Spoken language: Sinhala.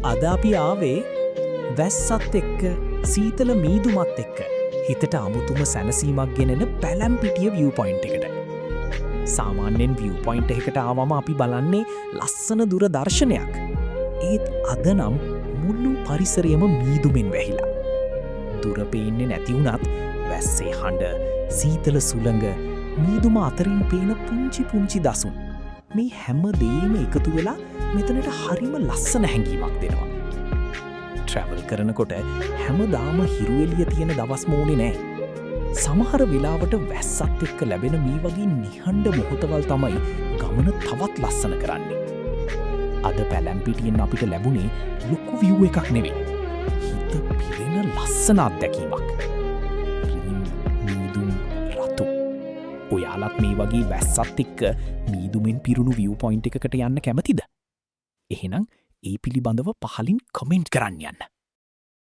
අද අපි ආවේ වැස්සත් එක්ක සීතල මීදුමත් එක්ක හිතට අමුතුම සැනසීමක් ගෙනෙන පැලැම්පිටිය view point එකට. සාමාන්‍යයෙන් view point එකකට ආවම අපි බලන්නේ ලස්සන දුර දර්ශනයක්. ඒත් අද නම් මුළු පරිසරයම මීදුමෙන් වැහිලා. දුර පේන්නේ නැති වුණත් වැස්සේ හඬ, සීතල සුළඟ, මීදුම අතරින් පේන පුංචි දසුන්. මේ හැම දේම එකතු වෙලා මෙතනට හරිම ලස්සන හැඟීමක් දෙනවා. ට්‍රැවල් කරනකොට හැමදාම හිරු එළිය තියෙන දවස් මෝනේ නෑ. සමහර වෙලාවට වැස්සත් එක්ක ලැබෙන මේ වගේ නිහඬ මොහොතවල් තමයි ගමන තවත් ලස්සන කරන්නේ. අද පැලැම්පිටියෙන් අපිට ලැබුණේ ලොකු view එකක් නෙවෙයි. හිත පිරෙන ලස්සන අත්දැකීමක්. මීදුම් රතු. ඔයාලත් මේ වගේ වැස්සත් එක්ක මීදුමෙන් පිරුණු view point එකකට යන්න කැමතිද? එහෙනම් ඒ පිළිබඳව පහලින් කමෙන්ට් කරන්න යන්න.